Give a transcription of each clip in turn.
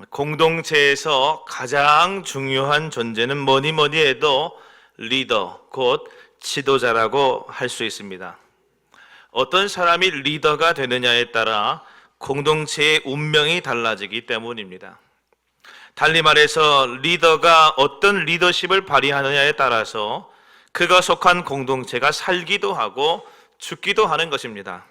공동체에서 가장 중요한 존재는 뭐니 해도 리더, 곧 지도자라고 할 수 있습니다. 어떤 사람이 리더가 되느냐에 따라 공동체의 운명이 달라지기 때문입니다. 달리 말해서 리더가 어떤 리더십을 발휘하느냐에 따라서 그가 속한 공동체가 살기도 하고 죽기도 하는 것입니다.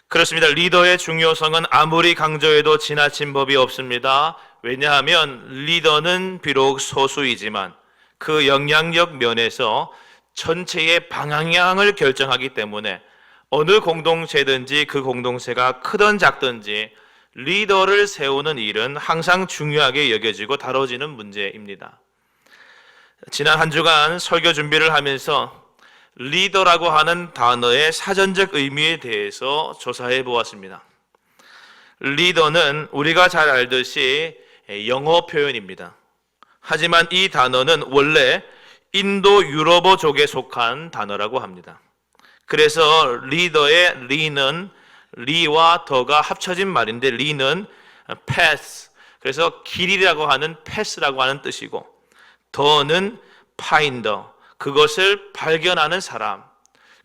그렇습니다. 리더의 중요성은 아무리 강조해도 지나친 법이 없습니다. 왜냐하면 리더는 비록 소수이지만 그 영향력 면에서 전체의 방향을 결정하기 때문에 어느 공동체든지 그 공동체가 크든 작든지 리더를 세우는 일은 항상 중요하게 여겨지고 다뤄지는 문제입니다. 지난 한 주간 설교 준비를 하면서 리더라고 하는 단어의 사전적 의미에 대해서 조사해 보았습니다. 리더는 우리가 잘 알듯이 영어 표현입니다. 하지만 이 단어는 원래 인도 유럽어족에 속한 단어라고 합니다. 그래서 리더의 리는 리와 더가 합쳐진 말인데 리는 path, 그래서 길이라고 하는 path라고 하는 뜻이고 더는 finder, 그것을 발견하는 사람.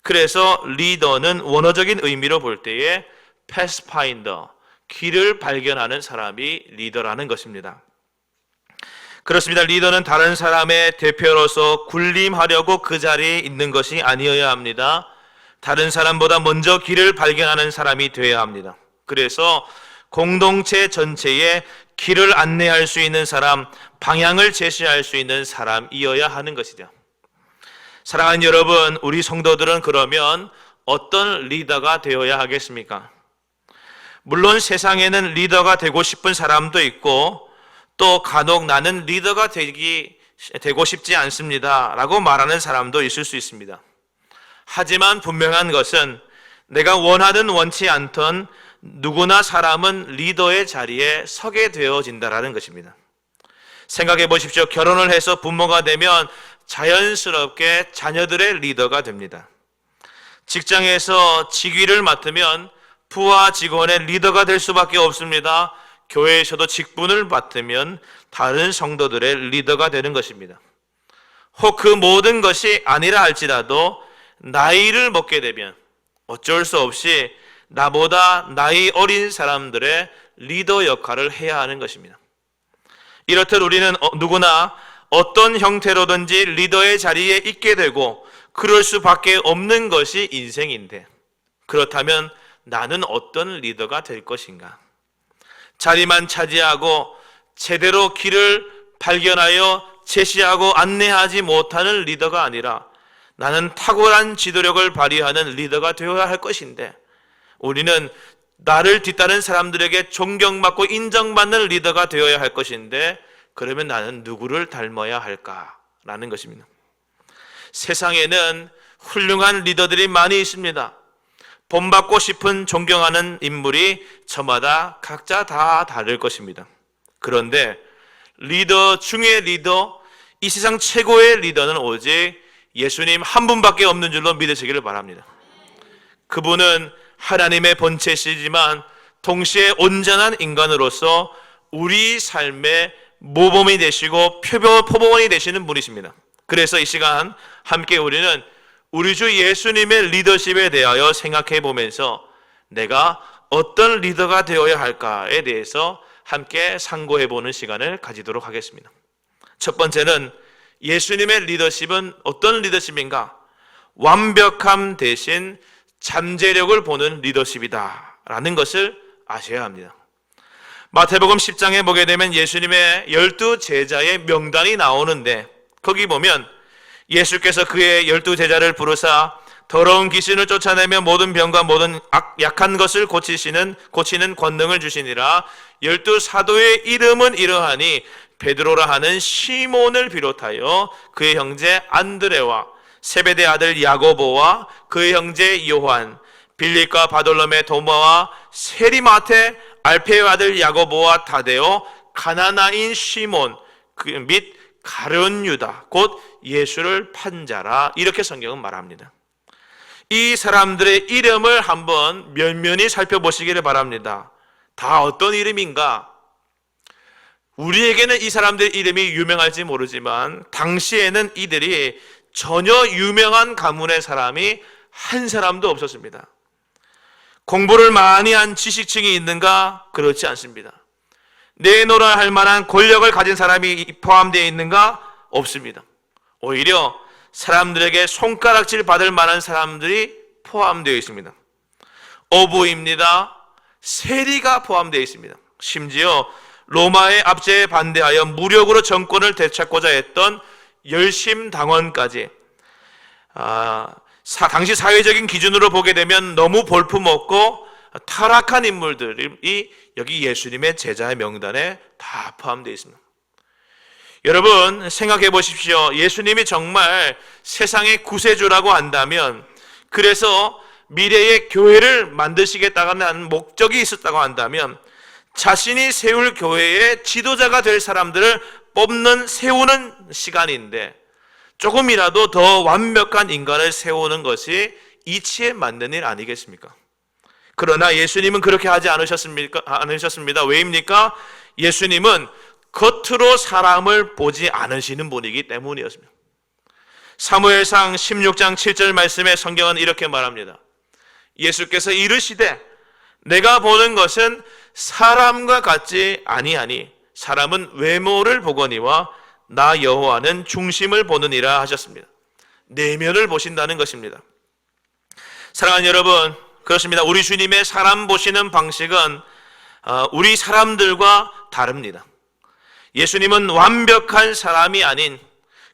그래서 리더는 원어적인 의미로 볼 때에 pathfinder, 길을 발견하는 사람이 리더라는 것입니다. 그렇습니다. 리더는 다른 사람의 대표로서 군림하려고 그 자리에 있는 것이 아니어야 합니다. 다른 사람보다 먼저 길을 발견하는 사람이 되어야 합니다. 그래서 공동체 전체에 길을 안내할 수 있는 사람, 방향을 제시할 수 있는 사람이어야 하는 것이죠. 사랑하는 여러분, 우리 성도들은 그러면 어떤 리더가 되어야 하겠습니까? 물론 세상에는 리더가 되고 싶은 사람도 있고 또 간혹 나는 리더가 되고 싶지 않습니다 라고 말하는 사람도 있을 수 있습니다. 하지만 분명한 것은 내가 원하든 원치 않든 누구나 사람은 리더의 자리에 서게 되어진다라는 것입니다. 생각해 보십시오. 결혼을 해서 부모가 되면 자연스럽게 자녀들의 리더가 됩니다. 직장에서 직위를 맡으면 부하 직원의 리더가 될 수밖에 없습니다. 교회에서도 직분을 맡으면 다른 성도들의 리더가 되는 것입니다. 혹 그 모든 것이 아니라 할지라도 나이를 먹게 되면 어쩔 수 없이 나보다 나이 어린 사람들의 리더 역할을 해야 하는 것입니다. 이렇듯 우리는 누구나 어떤 형태로든지 리더의 자리에 있게 되고 그럴 수밖에 없는 것이 인생인데, 그렇다면 나는 어떤 리더가 될 것인가? 자리만 차지하고 제대로 길을 발견하여 제시하고 안내하지 못하는 리더가 아니라 나는 탁월한 지도력을 발휘하는 리더가 되어야 할 것인데, 우리는 나를 뒤따른 사람들에게 존경받고 인정받는 리더가 되어야 할 것인데, 그러면 나는 누구를 닮아야 할까라는 것입니다. 세상에는 훌륭한 리더들이 많이 있습니다. 본받고 싶은 존경하는 인물이 저마다 각자 다 다를 것입니다. 그런데 리더 중의 리더, 이 세상 최고의 리더는 오직 예수님 한 분밖에 없는 줄로 믿으시기를 바랍니다. 그분은 하나님의 본체시지만 동시에 온전한 인간으로서 우리 삶의 모범이 되시고 표본이 되시는 분이십니다. 그래서 이 시간 함께 우리는 우리 주 예수님의 리더십에 대하여 생각해 보면서 내가 어떤 리더가 되어야 할까에 대해서 함께 상고해 보는 시간을 가지도록 하겠습니다. 첫 번째는 예수님의 리더십은 어떤 리더십인가? 완벽함 대신 잠재력을 보는 리더십이다 라는 것을 아셔야 합니다. 마태복음 10장에 보게 되면 예수님의 12제자의 명단이 나오는데, 거기 보면 예수께서 그의 12제자를 부르사 더러운 귀신을 쫓아내며 모든 병과 모든 약한 것을 고치는 권능을 주시니라. 12사도의 이름은 이러하니 베드로라 하는 시몬을 비롯하여 그의 형제 안드레와 세베대 아들 야고보와 그의 형제 요한, 빌립과 바돌로메 도마와 세리마테, 알페의 아들 야고보와 타데오, 가나나인 시몬 및 가룟 유다, 곧 예수를 판 자라. 이렇게 성경은 말합니다. 이 사람들의 이름을 한번 면면히 살펴보시기를 바랍니다. 다 어떤 이름인가? 우리에게는 이 사람들 이름이 유명할지 모르지만 당시에는 이들이 전혀 유명한 가문의 사람이 한 사람도 없었습니다. 공부를 많이 한 지식층이 있는가? 그렇지 않습니다. 내놓으라 할 만한 권력을 가진 사람이 포함되어 있는가? 없습니다. 오히려 사람들에게 손가락질 받을 만한 사람들이 포함되어 있습니다. 어부입니다. 세리가 포함되어 있습니다. 심지어 로마의 압제에 반대하여 무력으로 정권을 되찾고자 했던 열심당원까지, 당시 사회적인 기준으로 보게 되면 너무 볼품없고 타락한 인물들이 여기 예수님의 제자의 명단에 다 포함되어 있습니다. 여러분 생각해 보십시오. 예수님이 정말 세상의 구세주라고 한다면, 그래서 미래의 교회를 만드시겠다는 목적이 있었다고 한다면, 자신이 세울 교회의 지도자가 될 사람들을 세우는 시간인데 조금이라도 더 완벽한 인간을 세우는 것이 이치에 맞는 일 아니겠습니까? 그러나 예수님은 그렇게 하지 않으셨습니다. 왜입니까? 예수님은 겉으로 사람을 보지 않으시는 분이기 때문이었습니다. 사무엘상 16장 7절 말씀에 성경은 이렇게 말합니다. 예수께서 이르시되 내가 보는 것은 사람과 같지 아니하니 사람은 외모를 보거니와 나 여호와는 중심을 보느니라 하셨습니다. 내면을 보신다는 것입니다. 사랑하는 여러분, 그렇습니다. 우리 주님의 사람 보시는 방식은 우리 사람들과 다릅니다. 예수님은 완벽한 사람이 아닌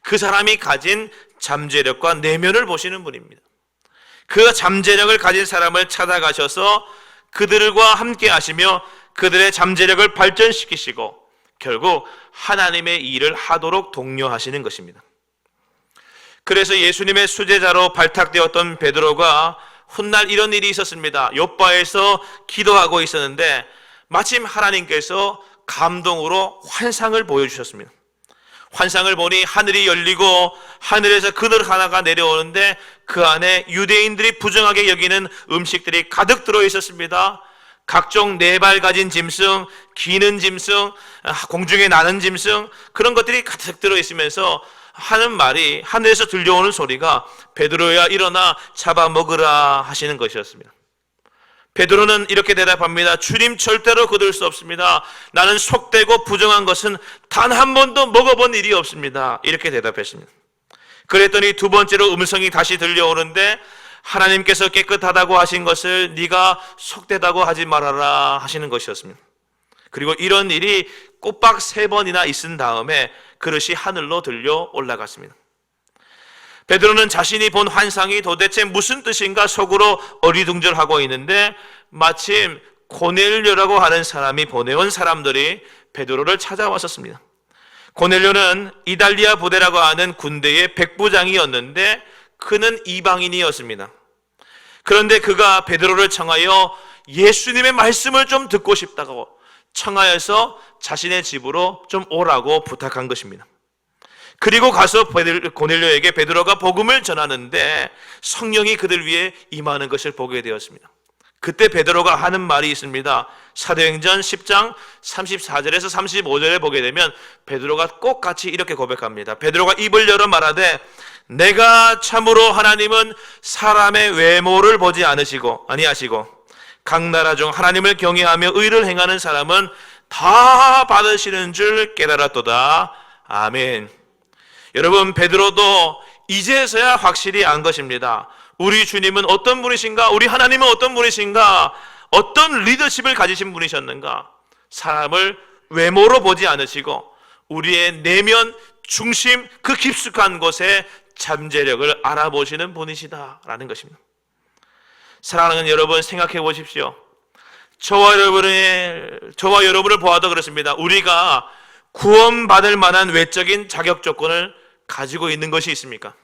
그 사람이 가진 잠재력과 내면을 보시는 분입니다. 그 잠재력을 가진 사람을 찾아가셔서 그들과 함께 하시며 그들의 잠재력을 발전시키시고 결국 하나님의 일을 하도록 독려하시는 것입니다. 그래서 예수님의 수제자로 발탁되었던 베드로가 훗날 이런 일이 있었습니다. 욥바에서 기도하고 있었는데 마침 하나님께서 감동으로 환상을 보여주셨습니다. 환상을 보니 하늘이 열리고 하늘에서 그늘 하나가 내려오는데 그 안에 유대인들이 부정하게 여기는 음식들이 가득 들어 있었습니다. 각종 네 발 가진 짐승, 기는 짐승, 공중에 나는 짐승, 그런 것들이 가득 들어 있으면서 하는 말이, 하늘에서 들려오는 소리가 베드로야 일어나 잡아먹으라 하시는 것이었습니다. 베드로는 이렇게 대답합니다. 주님, 절대로 거둘 수 없습니다. 나는 속되고 부정한 것은 단 한 번도 먹어본 일이 없습니다. 이렇게 대답했습니다. 그랬더니 두 번째로 음성이 다시 들려오는데 하나님께서 깨끗하다고 하신 것을 네가 속되다고 하지 말아라 하시는 것이었습니다. 그리고 이런 일이 꼬박 3번이나 있은 다음에 그릇이 하늘로 들려 올라갔습니다. 베드로는 자신이 본 환상이 도대체 무슨 뜻인가 속으로 어리둥절하고 있는데 마침 고넬료라고 하는 사람이 보내온 사람들이 베드로를 찾아왔었습니다. 고넬료는 이달리아 부대라고 하는 군대의 백부장이었는데 그는 이방인이었습니다. 그런데 그가 베드로를 청하여 예수님의 말씀을 좀 듣고 싶다고 청하여서 자신의 집으로 좀 오라고 부탁한 것입니다. 그리고 가서 고넬료에게 베드로가 복음을 전하는데 성령이 그들 위에 임하는 것을 보게 되었습니다. 그때 베드로가 하는 말이 있습니다. 사도행전 10장 34절에서 35절에 보게 되면 베드로가 꼭 같이 이렇게 고백합니다. 베드로가 입을 열어 말하되 내가 참으로 하나님은 사람의 외모를 보지 아니하시고 각 나라 중 하나님을 경외하며 의를 행하는 사람은 다 받으시는 줄 깨달았도다. 아멘. 여러분, 베드로도 이제서야 확실히 안 것입니다. 우리 주님은 어떤 분이신가? 우리 하나님은 어떤 분이신가? 어떤 리더십을 가지신 분이셨는가? 사람을 외모로 보지 않으시고 우리의 내면 중심, 그 깊숙한 곳에 잠재력을 알아보시는 분이시다라는 것입니다. 사랑하는 여러분, 생각해 보십시오. 저와 여러분을 보아도 그렇습니다. 우리가 구원받을 만한 외적인 자격 조건을 가지고 있는 것이 있습니까?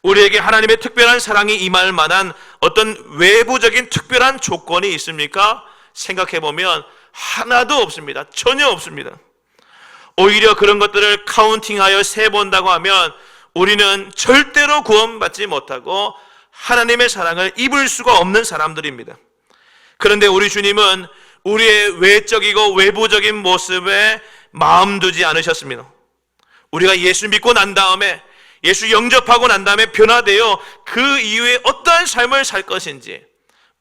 우리에게 하나님의 특별한 사랑이 임할 만한 어떤 외부적인 특별한 조건이 있습니까? 생각해 보면 하나도 없습니다. 전혀 없습니다. 오히려 그런 것들을 카운팅하여 세본다고 하면 우리는 절대로 구원받지 못하고 하나님의 사랑을 입을 수가 없는 사람들입니다. 그런데 우리 주님은 우리의 외적이고 외부적인 모습에 마음 두지 않으셨습니다. 우리가 예수 믿고 난 다음에, 예수 영접하고 난 다음에 변화되어 그 이후에 어떠한 삶을 살 것인지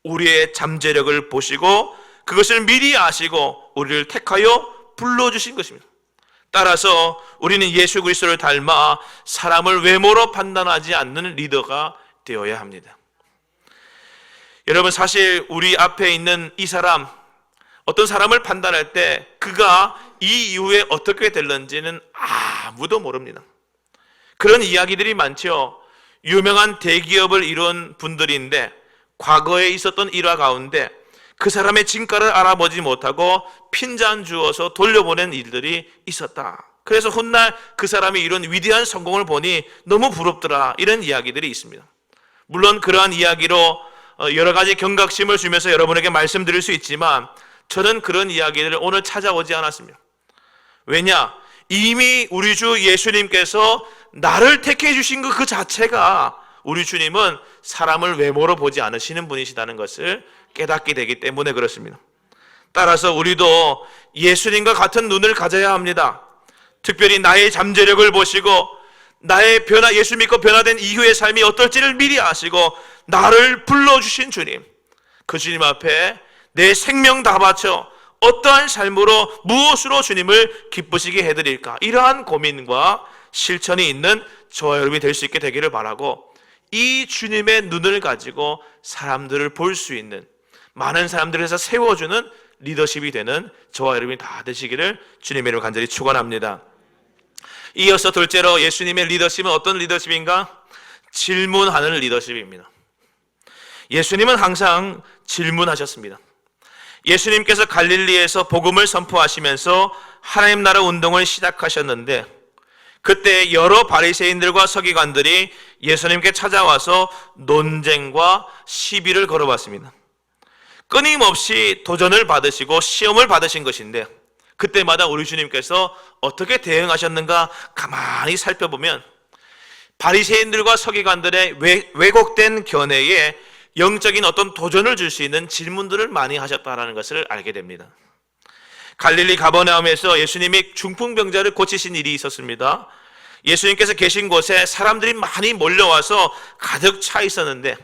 우리의 잠재력을 보시고 그것을 미리 아시고 우리를 택하여 불러주신 것입니다. 따라서 우리는 예수 그리스도를 닮아 사람을 외모로 판단하지 않는 리더가 되어야 합니다. 여러분, 사실 우리 앞에 있는 이 사람, 어떤 사람을 판단할 때 그가 이 이후에 어떻게 될는지는 아무도 모릅니다. 그런 이야기들이 많죠. 유명한 대기업을 이룬 분들인데 과거에 있었던 일화 가운데 그 사람의 진가를 알아보지 못하고 핀잔 주어서 돌려보낸 일들이 있었다. 그래서 훗날 그 사람이 이룬 위대한 성공을 보니 너무 부럽더라, 이런 이야기들이 있습니다. 물론 그러한 이야기로 여러 가지 경각심을 주면서 여러분에게 말씀드릴 수 있지만 저는 그런 이야기를 오늘 찾아오지 않았습니다. 왜냐? 이미 우리 주 예수님께서 나를 택해 주신 그 자체가, 우리 주님은 사람을 외모로 보지 않으시는 분이시다는 것을 깨닫게 되기 때문에 그렇습니다. 따라서 우리도 예수님과 같은 눈을 가져야 합니다. 특별히 나의 잠재력을 보시고 나의 예수 믿고 변화된 이후의 삶이 어떨지를 미리 아시고 나를 불러주신 주님, 그 주님 앞에 내 생명 다 바쳐 어떠한 삶으로 무엇으로 주님을 기쁘시게 해드릴까, 이러한 고민과 실천이 있는 저와 여러분이 될 수 있게 되기를 바라고, 이 주님의 눈을 가지고 사람들을 볼 수 있는, 많은 사람들에서 세워주는 리더십이 되는 저와 여러분이 다 되시기를 주님의 이름으로 간절히 축원합니다. 이어서 둘째로 예수님의 리더십은 어떤 리더십인가? 질문하는 리더십입니다. 예수님은 항상 질문하셨습니다. 예수님께서 갈릴리에서 복음을 선포하시면서 하나님 나라 운동을 시작하셨는데 그때 여러 바리새인들과 서기관들이 예수님께 찾아와서 논쟁과 시비를 걸어봤습니다. 끊임없이 도전을 받으시고 시험을 받으신 것인데 그때마다 우리 주님께서 어떻게 대응하셨는가 가만히 살펴보면 바리새인들과 서기관들의 왜곡된 견해에 영적인 어떤 도전을 줄 수 있는 질문들을 많이 하셨다는 것을 알게 됩니다. 갈릴리 가버나움에서 예수님이 중풍병자를 고치신 일이 있었습니다. 예수님께서 계신 곳에 사람들이 많이 몰려와서 가득 차 있었는데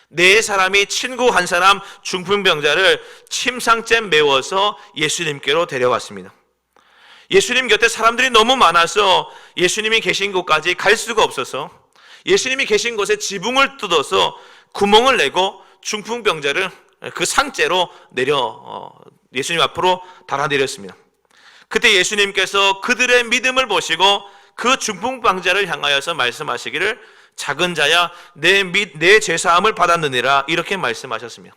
네 사람이 친구 한 사람 중풍병자를 침상째 메워서 예수님께로 데려왔습니다. 예수님 곁에 사람들이 너무 많아서 예수님이 계신 곳까지 갈 수가 없어서 예수님이 계신 곳에 지붕을 뜯어서 구멍을 내고 중풍병자를 그 상째로 예수님 앞으로 달아내렸습니다. 그때 예수님께서 그들의 믿음을 보시고 그 중풍병자를 향하여서 말씀하시기를 작은 자야 내 죄사함을 받았느니라, 이렇게 말씀하셨습니다.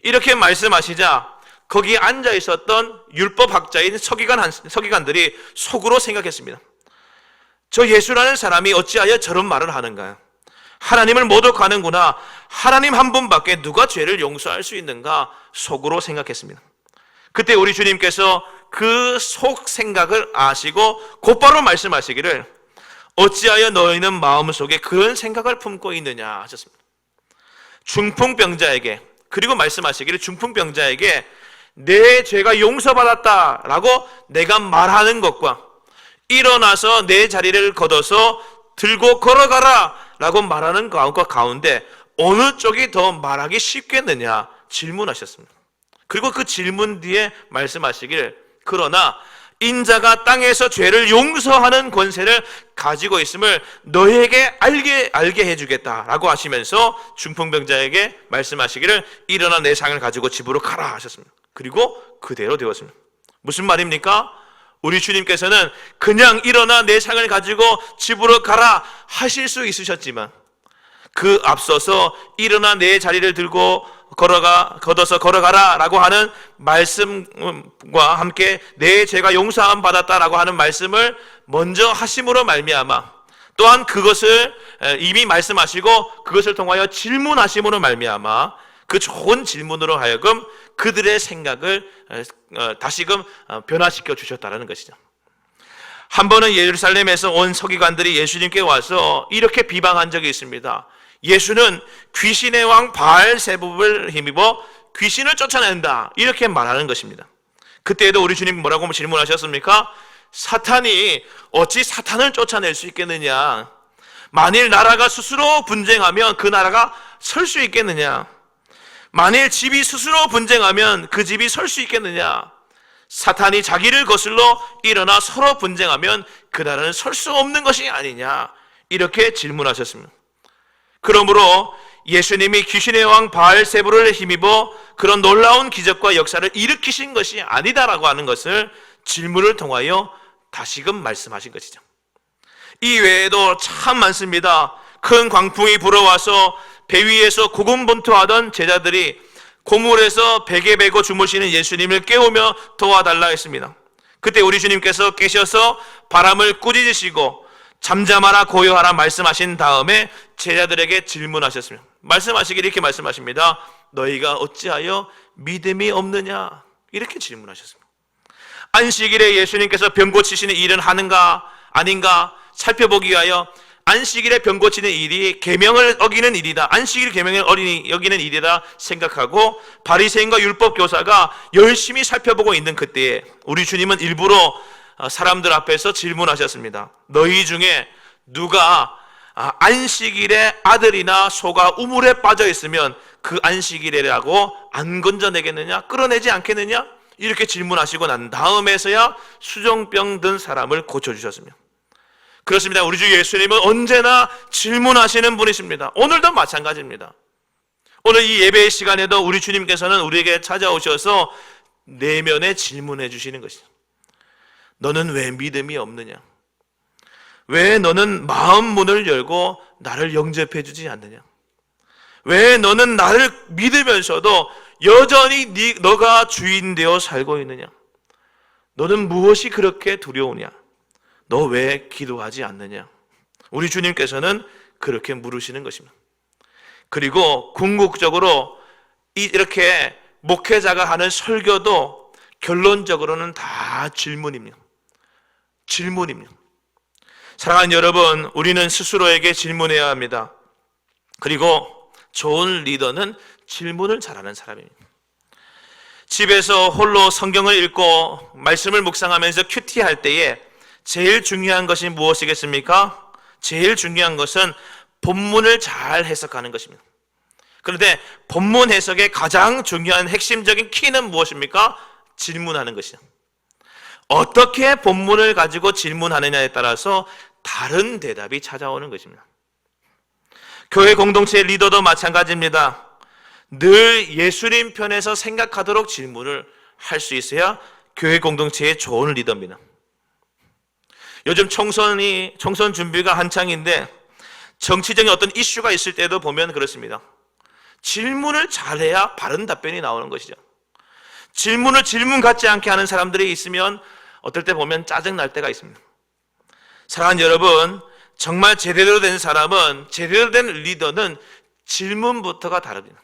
이렇게 말씀하시자 거기 앉아 있었던 율법학자인 서기관들이 속으로 생각했습니다. 저 예수라는 사람이 어찌하여 저런 말을 하는가? 하나님을 모독하는구나. 하나님 한 분밖에 누가 죄를 용서할 수 있는가? 속으로 생각했습니다. 그때 우리 주님께서 그 속 생각을 아시고 곧바로 말씀하시기를 어찌하여 너희는 마음속에 그런 생각을 품고 있느냐 하셨습니다. 중풍병자에게, 그리고 말씀하시기를 중풍병자에게 내 죄가 용서받았다라고 내가 말하는 것과 일어나서 내 자리를 걷어서 들고 걸어가라 라고 말하는 것과 가운데 어느 쪽이 더 말하기 쉽겠느냐 질문하셨습니다. 그리고 그 질문 뒤에 말씀하시길 그러나 인자가 땅에서 죄를 용서하는 권세를 가지고 있음을 너에게 알게 해주겠다라고 하시면서 중풍병자에게 말씀하시기를 일어나 내 상을 가지고 집으로 가라 하셨습니다. 그리고 그대로 되었습니다. 무슨 말입니까? 우리 주님께서는 그냥 일어나 내 상을 가지고 집으로 가라 하실 수 있으셨지만 그 앞서서 일어나 내 자리를 들고 걷어서 걸어가라 라고 하는 말씀과 함께 내 죄가 용서함 받았다라고 하는 말씀을 먼저 하심으로 말미암아, 또한 그것을 이미 말씀하시고 그것을 통하여 질문하심으로 말미암아 그 좋은 질문으로 하여금 그들의 생각을 다시금 변화시켜 주셨다는 것이죠. 한 번은 예루살렘에서 온 서기관들이 예수님께 와서 이렇게 비방한 적이 있습니다. 예수는 귀신의 왕 바알세붑을 힘입어 귀신을 쫓아낸다, 이렇게 말하는 것입니다. 그때에도 우리 주님 뭐라고 질문하셨습니까? 사탄이 어찌 사탄을 쫓아낼 수 있겠느냐? 만일 나라가 스스로 분쟁하면 그 나라가 설 수 있겠느냐? 만일 집이 스스로 분쟁하면 그 집이 설 수 있겠느냐? 사탄이 자기를 거슬러 일어나 서로 분쟁하면 그 나라는 설 수 없는 것이 아니냐, 이렇게 질문하셨습니다. 그러므로 예수님이 귀신의 왕 바알세불을 힘입어 그런 놀라운 기적과 역사를 일으키신 것이 아니다라고 하는 것을 질문을 통하여 다시금 말씀하신 것이죠. 이 외에도 참 많습니다. 큰 광풍이 불어와서 배 위에서 고군분투하던 제자들이 고물에서 베개 베고 주무시는 예수님을 깨우며 도와달라 했습니다. 그때 우리 주님께서 깨셔서 바람을 꾸짖으시고 잠잠하라 고요하라 말씀하신 다음에 제자들에게 질문하셨습니다. 말씀하시길 이렇게 말씀하십니다. 너희가 어찌하여 믿음이 없느냐, 이렇게 질문하셨습니다. 안식일에 예수님께서 병 고치시는 일은 하는가 아닌가 살펴보기 위하여 안식일에 병 고치는 일이 계명을 어기는 일이다, 안식일 계명을 어기는 일이다 생각하고 바리새인과 율법 교사가 열심히 살펴보고 있는 그때에 우리 주님은 일부러 사람들 앞에서 질문하셨습니다. 너희 중에 누가 안식일에 아들이나 소가 우물에 빠져 있으면 그 안식일이라고 안 건져내겠느냐, 끌어내지 않겠느냐, 이렇게 질문하시고 난 다음에서야 수종병 든 사람을 고쳐주셨습니다. 그렇습니다. 우리 주 예수님은 언제나 질문하시는 분이십니다. 오늘도 마찬가지입니다. 오늘 이 예배의 시간에도 우리 주님께서는 우리에게 찾아오셔서 내면에 질문해 주시는 것이죠. 너는 왜 믿음이 없느냐? 왜 너는 마음 문을 열고 나를 영접해 주지 않느냐? 왜 너는 나를 믿으면서도 여전히 너가 주인 되어 살고 있느냐? 너는 무엇이 그렇게 두려우냐? 너 왜 기도하지 않느냐? 우리 주님께서는 그렇게 물으시는 것입니다. 그리고 궁극적으로 이렇게 목회자가 하는 설교도 결론적으로는 다 질문입니다. 질문입니다. 사랑하는 여러분, 우리는 스스로에게 질문해야 합니다. 그리고 좋은 리더는 질문을 잘하는 사람입니다. 집에서 홀로 성경을 읽고 말씀을 묵상하면서 큐티할 때에 제일 중요한 것이 무엇이겠습니까? 제일 중요한 것은 본문을 잘 해석하는 것입니다. 그런데 본문 해석의 가장 중요한 핵심적인 키는 무엇입니까? 질문하는 것이죠. 어떻게 본문을 가지고 질문하느냐에 따라서 다른 대답이 찾아오는 것입니다. 교회 공동체 리더도 마찬가지입니다. 늘 예수님 편에서 생각하도록 질문을 할 수 있어야 교회 공동체의 좋은 리더입니다. 요즘 총선 준비가 한창인데 정치적인 어떤 이슈가 있을 때도 보면 그렇습니다. 질문을 잘해야 바른 답변이 나오는 것이죠. 질문을 질문 같지 않게 하는 사람들이 있으면 어떨 때 보면 짜증 날 때가 있습니다. 사랑하는 여러분, 정말 제대로 된 사람은, 제대로 된 리더는 질문부터가 다릅니다.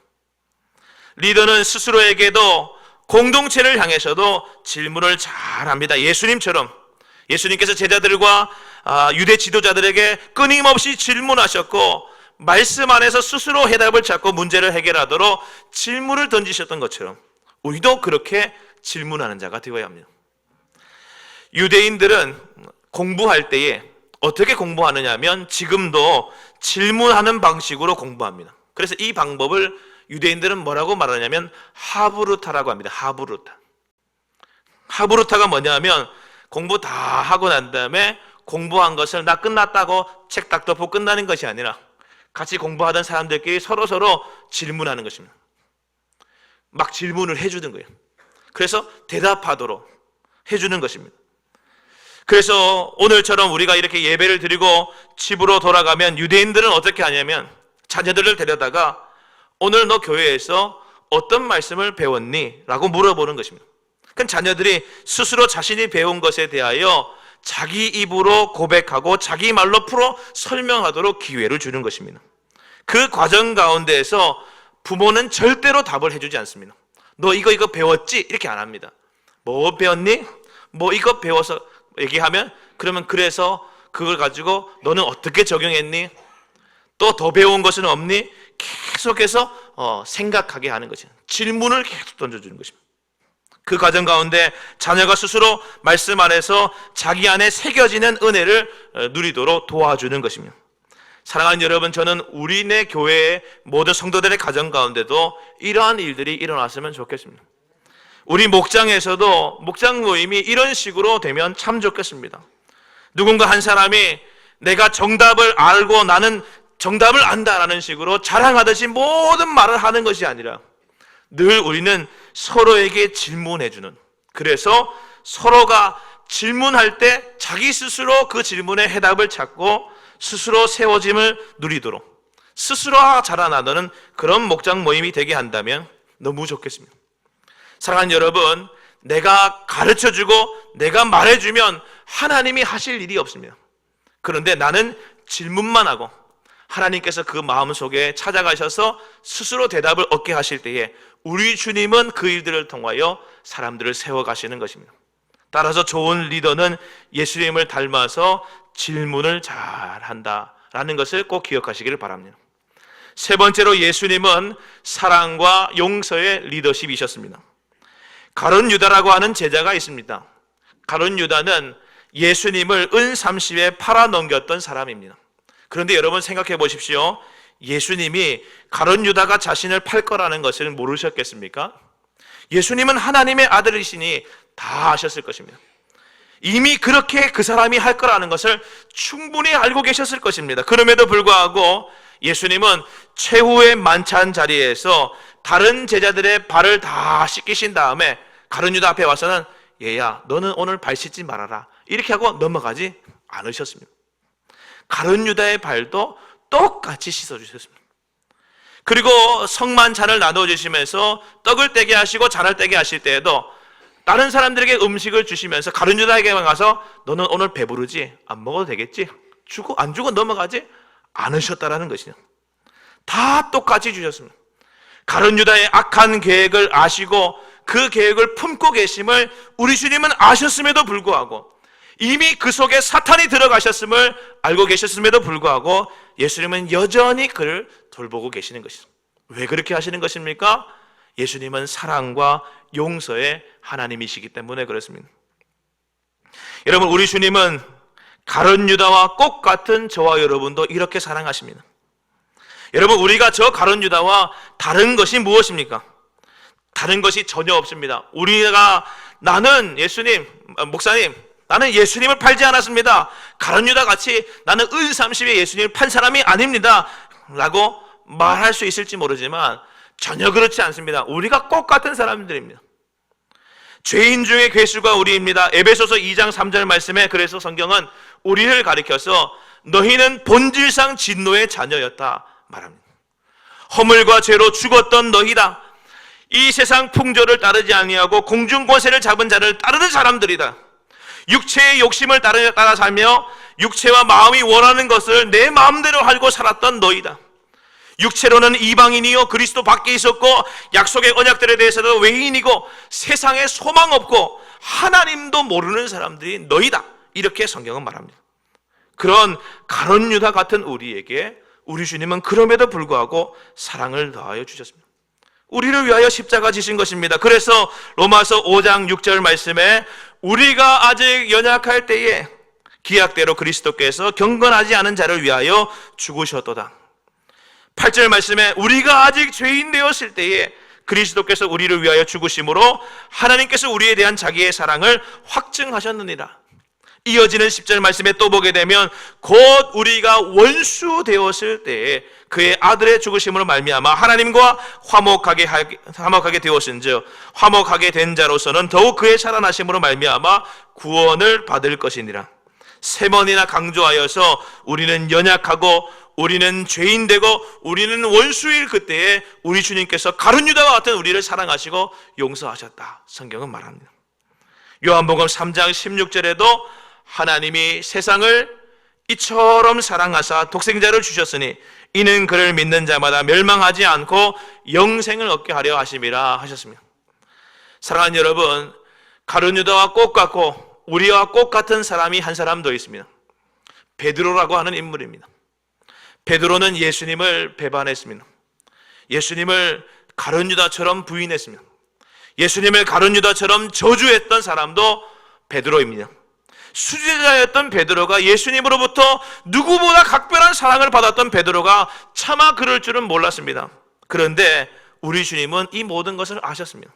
리더는 스스로에게도 공동체를 향해서도 질문을 잘합니다. 예수님께서 제자들과 유대 지도자들에게 끊임없이 질문하셨고 말씀 안에서 스스로 해답을 찾고 문제를 해결하도록 질문을 던지셨던 것처럼 우리도 그렇게 질문하는 자가 되어야 합니다. 유대인들은 공부할 때에 어떻게 공부하느냐 하면 지금도 질문하는 방식으로 공부합니다. 그래서 이 방법을 유대인들은 뭐라고 말하냐면 하브루타라고 합니다. 하브루타가 뭐냐면 공부 다 하고 난 다음에 공부한 것을 나 끝났다고 책 딱 덮고 끝나는 것이 아니라 같이 공부하던 사람들끼리 서로 질문하는 것입니다. 막 질문을 해주는 거예요. 그래서 대답하도록 해주는 것입니다. 그래서 오늘처럼 우리가 이렇게 예배를 드리고 집으로 돌아가면 유대인들은 어떻게 하냐면 자녀들을 데려다가 오늘 너 교회에서 어떤 말씀을 배웠니? 라고 물어보는 것입니다. 그럼 자녀들이 스스로 자신이 배운 것에 대하여 자기 입으로 고백하고 자기 말로 풀어 설명하도록 기회를 주는 것입니다. 그 과정 가운데에서 부모는 절대로 답을 해주지 않습니다. 너 이거 배웠지? 이렇게 안 합니다. 뭐 배웠니? 뭐 이거 배워서 얘기하면 그러면 그래서 그걸 가지고 너는 어떻게 적용했니? 또 더 배운 것은 없니? 계속해서 생각하게 하는 것이죠. 질문을 계속 던져주는 것입니다. 그 과정 가운데 자녀가 스스로 말씀 안에서 자기 안에 새겨지는 은혜를 누리도록 도와주는 것입니다. 사랑하는 여러분, 저는 우리네 교회의 모든 성도들의 가정 가운데도 이러한 일들이 일어났으면 좋겠습니다. 우리 목장에서도 목장 모임이 이런 식으로 되면 참 좋겠습니다. 누군가 한 사람이 내가 정답을 알고 나는 정답을 안다라는 식으로 자랑하듯이 모든 말을 하는 것이 아니라 늘 우리는 서로에게 질문해주는, 그래서 서로가 질문할 때 자기 스스로 그 질문에 해답을 찾고 스스로 세워짐을 누리도록 스스로 자라나는 그런 목장 모임이 되게 한다면 너무 좋겠습니다. 사랑하는 여러분, 내가 가르쳐주고 내가 말해주면 하나님이 하실 일이 없습니다. 그런데 나는 질문만 하고 하나님께서 그 마음속에 찾아가셔서 스스로 대답을 얻게 하실 때에 우리 주님은 그 일들을 통하여 사람들을 세워가시는 것입니다. 따라서 좋은 리더는 예수님을 닮아서 질문을 잘한다라는 것을 꼭 기억하시기를 바랍니다. 세 번째로 예수님은 사랑과 용서의 리더십이셨습니다. 가룟 유다라고 하는 제자가 있습니다. 가룟 유다는 예수님을 은 30에 팔아넘겼던 사람입니다. 그런데 여러분 생각해 보십시오. 예수님이 가룟 유다가 자신을 팔 거라는 것을 모르셨겠습니까? 예수님은 하나님의 아들이시니 다 아셨을 것입니다. 이미 그렇게 그 사람이 할 거라는 것을 충분히 알고 계셨을 것입니다. 그럼에도 불구하고 예수님은 최후의 만찬 자리에서 다른 제자들의 발을 다 씻기신 다음에 가룟 유다 앞에 와서는 얘야, 너는 오늘 발 씻지 말아라, 이렇게 하고 넘어가지 않으셨습니다. 가룟 유다의 발도 똑같이 씻어주셨습니다. 그리고 성만찬을 나눠주시면서 떡을 떼게 하시고 잔을 떼게 하실 때에도 다른 사람들에게 음식을 주시면서 가룟 유다에게만 가서 너는 오늘 배부르지? 안 먹어도 되겠지? 주고 안 주고 넘어가지 않으셨다라는 것이죠. 다 똑같이 주셨습니다. 가룟 유다의 악한 계획을 아시고 그 계획을 품고 계심을 우리 주님은 아셨음에도 불구하고, 이미 그 속에 사탄이 들어가셨음을 알고 계셨음에도 불구하고 예수님은 여전히 그를 돌보고 계시는 것입니다. 왜 그렇게 하시는 것입니까? 예수님은 사랑과 용서의 하나님이시기 때문에 그렇습니다. 여러분, 우리 주님은 가룟 유다와 꼭 같은 저와 여러분도 이렇게 사랑하십니다. 여러분, 우리가 저 가룟 유다와 다른 것이 무엇입니까? 다른 것이 전혀 없습니다. 우리가 나는 예수님, 목사님, 나는 예수님을 팔지 않았습니다. 가룟 유다 같이 나는 은 30에 예수님을 판 사람이 아닙니다 라고 말할 수 있을지 모르지만 전혀 그렇지 않습니다. 우리가 꼭 같은 사람들입니다. 죄인 중에 괴수가 우리입니다. 에베소서 2장 3절 말씀에 그래서 성경은 우리를 가리켜서 너희는 본질상 진노의 자녀였다 말합니다. 허물과 죄로 죽었던 너희다. 이 세상 풍조를 따르지 아니하고 공중권세를 잡은 자를 따르는 사람들이다. 육체의 욕심을 따라 살며 육체와 마음이 원하는 것을 내 마음대로 하고 살았던 너희다. 육체로는 이방인이요 그리스도 밖에 있었고 약속의 언약들에 대해서도 외인이고 세상에 소망 없고 하나님도 모르는 사람들이 너희다. 이렇게 성경은 말합니다. 그런 가룟 유다 같은 우리에게 우리 주님은 그럼에도 불구하고 사랑을 더하여 주셨습니다. 우리를 위하여 십자가 지신 것입니다. 그래서 로마서 5장 6절 말씀에 우리가 아직 연약할 때에 기약대로 그리스도께서 경건하지 않은 자를 위하여 죽으셨도다. 8절 말씀에 우리가 아직 죄인 되었을 때에 그리스도께서 우리를 위하여 죽으심으로 하나님께서 우리에 대한 자기의 사랑을 확증하셨느니라. 이어지는 10절 말씀에 또 보게 되면 곧 우리가 원수 되었을 때에 그의 아들의 죽으심으로 말미암아 하나님과 화목하게 되었은즉 화목하게 된 자로서는 더욱 그의 살아나심으로 말미암아 구원을 받을 것이니라. 세 번이나 강조하여서 우리는 연약하고 우리는 죄인 되고 우리는 원수일 그때에 우리 주님께서 가룟 유다와 같은 우리를 사랑하시고 용서하셨다. 성경은 말합니다. 요한복음 3장 16절에도 하나님이 세상을 이처럼 사랑하사 독생자를 주셨으니 이는 그를 믿는 자마다 멸망하지 않고 영생을 얻게 하려 하심이라 하셨습니다. 사랑하는 여러분, 가룟 유다와 꼭 같고 우리와 꼭 같은 사람이 한 사람 더 있습니다. 베드로라고 하는 인물입니다. 베드로는 예수님을 배반했습니다. 예수님을 가룟 유다처럼 부인했습니다. 예수님을 가룟 유다처럼 저주했던 사람도 베드로입니다. 수제자였던 베드로가 예수님으로부터 누구보다 각별한 사랑을 받았던 베드로가 차마 그럴 줄은 몰랐습니다. 그런데 우리 주님은 이 모든 것을 아셨습니다.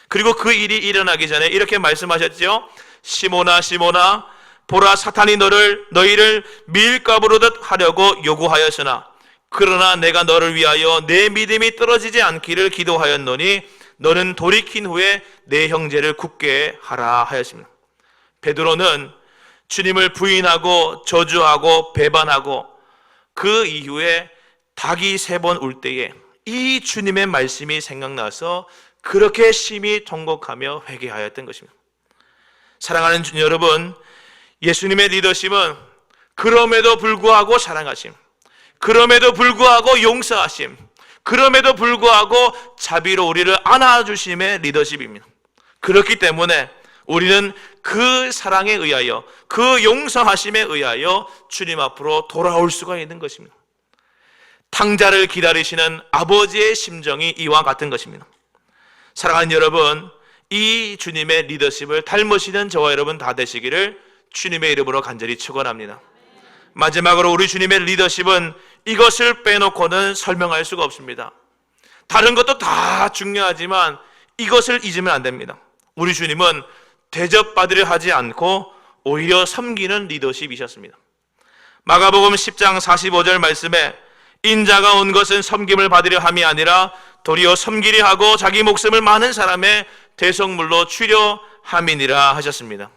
그리고 그 일이 일어나기 전에 이렇게 말씀하셨죠. 시몬아 시몬아, 보라, 사탄이 너희를 밀가부르듯 하려고 요구하였으나 그러나 내가 너를 위하여 내 믿음이 떨어지지 않기를 기도하였노니 너는 돌이킨 후에 내 형제를 굳게 하라 하였습니다. 베드로는 주님을 부인하고 저주하고 배반하고 그 이후에 닭이 3번 울 때에 이 주님의 말씀이 생각나서 그렇게 심히 통곡하며 회개하였던 것입니다. 사랑하는 여러분, 예수님의 리더십은 그럼에도 불구하고 사랑하심, 그럼에도 불구하고 용서하심, 그럼에도 불구하고 자비로 우리를 안아주심의 리더십입니다. 그렇기 때문에 우리는 그 사랑에 의하여, 그 용서하심에 의하여 주님 앞으로 돌아올 수가 있는 것입니다. 탕자를 기다리시는 아버지의 심정이 이와 같은 것입니다. 사랑하는 여러분, 이 주님의 리더십을 닮으시는 저와 여러분 다 되시기를 주님의 이름으로 간절히 축원합니다. 마지막으로 우리 주님의 리더십은 이것을 빼놓고는 설명할 수가 없습니다. 다른 것도 다 중요하지만 이것을 잊으면 안 됩니다. 우리 주님은 대접받으려 하지 않고 오히려 섬기는 리더십이셨습니다. 마가복음 10장 45절 말씀에 인자가 온 것은 섬김을 받으려 함이 아니라 도리어 섬기려 하고 자기 목숨을 많은 사람의 대속물로 주려 함이니라 하셨습니다.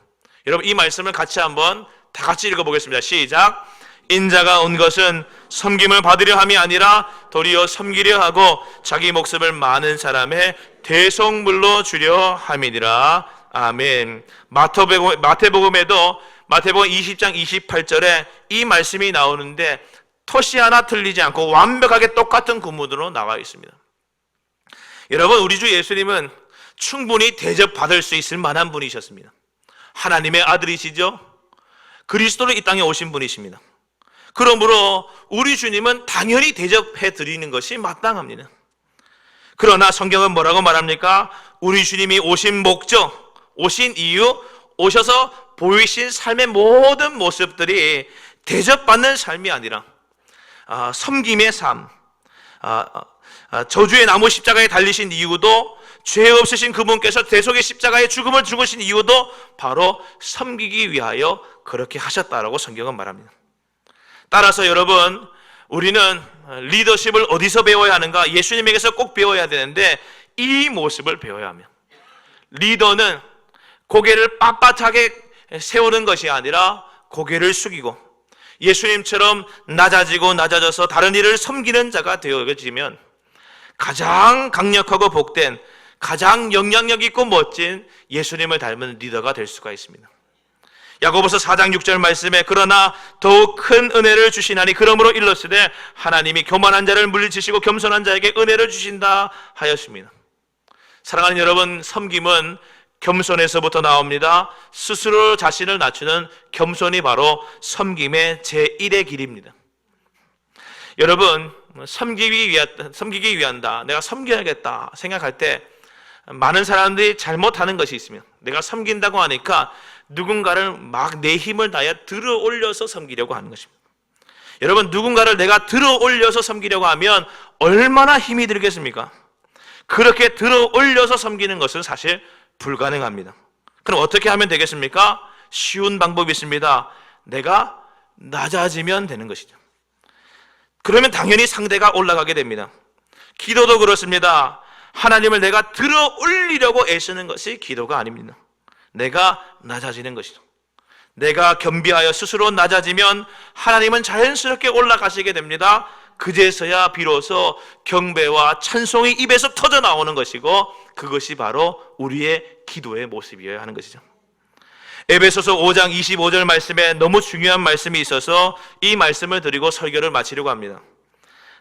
여러분, 이 말씀을 같이 한번 다 같이 읽어보겠습니다. 시작. 인자가 온 것은 섬김을 받으려 함이 아니라 도리어 섬기려 하고 자기 목숨을 많은 사람의 대속물로 주려 함이니라. 아멘. 마태복음에도 마태복음 20장 28절에 이 말씀이 나오는데 토시 하나 틀리지 않고 완벽하게 똑같은 구문으로 나와 있습니다. 여러분, 우리 주 예수님은 충분히 대접받을 수 있을 만한 분이셨습니다. 하나님의 아들이시죠. 그리스도로 이 땅에 오신 분이십니다. 그러므로 우리 주님은 당연히 대접해 드리는 것이 마땅합니다. 그러나 성경은 뭐라고 말합니까? 우리 주님이 오신 목적, 오신 이유, 오셔서 보이신 삶의 모든 모습들이 대접받는 삶이 아니라 섬김의 삶, 저주의 나무 십자가에 달리신 이유도, 죄 없으신 그분께서 대속의 십자가의 죽음을 죽으신 이유도 바로 섬기기 위하여 그렇게 하셨다라고 성경은 말합니다. 따라서 여러분, 우리는 리더십을 어디서 배워야 하는가? 예수님에게서 꼭 배워야 되는데 이 모습을 배워야 하며, 리더는 고개를 빳빳하게 세우는 것이 아니라 고개를 숙이고 예수님처럼 낮아져서 다른 일을 섬기는 자가 되어지면 가장 강력하고 복된, 가장 영향력 있고 멋진 예수님을 닮은 리더가 될 수가 있습니다. 야고보서 4장 6절 말씀에 그러나 더욱 큰 은혜를 주시나니 그러므로 일렀으되 하나님이 교만한 자를 물리치시고 겸손한 자에게 은혜를 주신다 하였습니다. 사랑하는 여러분, 섬김은 겸손에서부터 나옵니다. 스스로 자신을 낮추는 겸손이 바로 섬김의 제1의 길입니다. 여러분, 섬기기 위한다, 내가 섬겨야겠다 생각할 때 많은 사람들이 잘못하는 것이 있으면, 내가 섬긴다고 하니까 누군가를 막 내 힘을 다해 들어 올려서 섬기려고 하는 것입니다. 여러분, 누군가를 내가 들어 올려서 섬기려고 하면 얼마나 힘이 들겠습니까? 그렇게 들어 올려서 섬기는 것은 사실 불가능합니다. 그럼 어떻게 하면 되겠습니까? 쉬운 방법이 있습니다. 내가 낮아지면 되는 것이죠. 그러면 당연히 상대가 올라가게 됩니다. 기도도 그렇습니다. 하나님을 내가 들어 올리려고 애쓰는 것이 기도가 아닙니다. 내가 낮아지는 것이죠. 내가 겸비하여 스스로 낮아지면 하나님은 자연스럽게 올라가시게 됩니다. 그제서야 비로소 경배와 찬송이 입에서 터져 나오는 것이고, 그것이 바로 우리의 기도의 모습이어야 하는 것이죠. 에베소서 5장 25절 말씀에 너무 중요한 말씀이 있어서 이 말씀을 드리고 설교를 마치려고 합니다.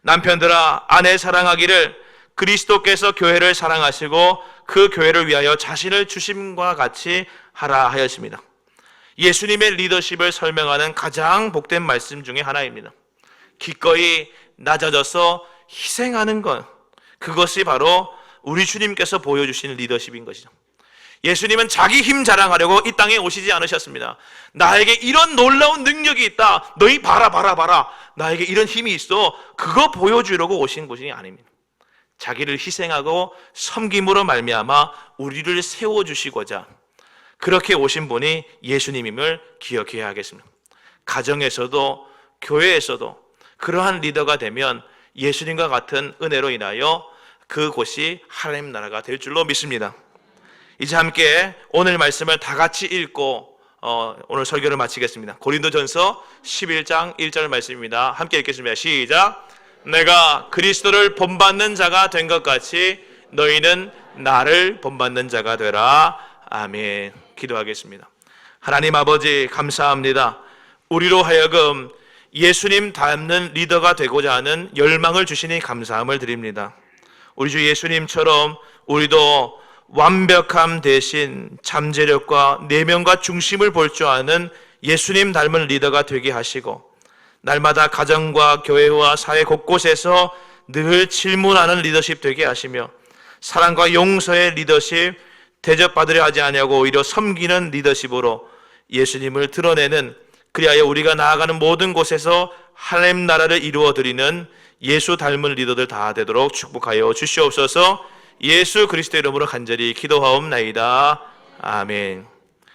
남편들아, 아내 사랑하기를 그리스도께서 교회를 사랑하시고 그 교회를 위하여 자신을 주심과 같이 하라 하였습니다. 예수님의 리더십을 설명하는 가장 복된 말씀 중에 하나입니다. 기꺼이 낮아져서 희생하는 것, 그것이 바로 우리 주님께서 보여주시는 리더십인 것이죠. 예수님은 자기 힘 자랑하려고 이 땅에 오시지 않으셨습니다. 나에게 이런 놀라운 능력이 있다. 너희 봐라. 나에게 이런 힘이 있어. 그거 보여주려고 오신 분이 아닙니다. 자기를 희생하고 섬김으로 말미암아 우리를 세워주시고자 그렇게 오신 분이 예수님임을 기억해야 하겠습니다. 가정에서도 교회에서도 그러한 리더가 되면 예수님과 같은 은혜로 인하여 그곳이 하나님 나라가 될 줄로 믿습니다. 이제 함께 오늘 말씀을 다 같이 읽고 오늘 설교를 마치겠습니다. 고린도전서 11장 1절 말씀입니다. 함께 읽겠습니다. 시작. 내가 그리스도를 본받는 자가 된 것 같이 너희는 나를 본받는 자가 되라. 아멘. 기도하겠습니다. 하나님 아버지 감사합니다. 우리로 하여금 예수님 닮는 리더가 되고자 하는 열망을 주시니 감사함을 드립니다. 우리 주 예수님처럼 우리도 완벽함 대신 잠재력과 내면과 중심을 볼 줄 아는 예수님 닮은 리더가 되게 하시고 날마다 가정과 교회와 사회 곳곳에서 늘 질문하는 리더십 되게 하시며 사랑과 용서의 리더십, 대접받으려 하지 아니하고 오히려 섬기는 리더십으로 예수님을 드러내는, 그리하여 우리가 나아가는 모든 곳에서 하나님 나라를 이루어드리는 예수 닮은 리더들 다 되도록 축복하여 주시옵소서. 예수 그리스도 이름으로 간절히 기도하옵나이다. 아멘.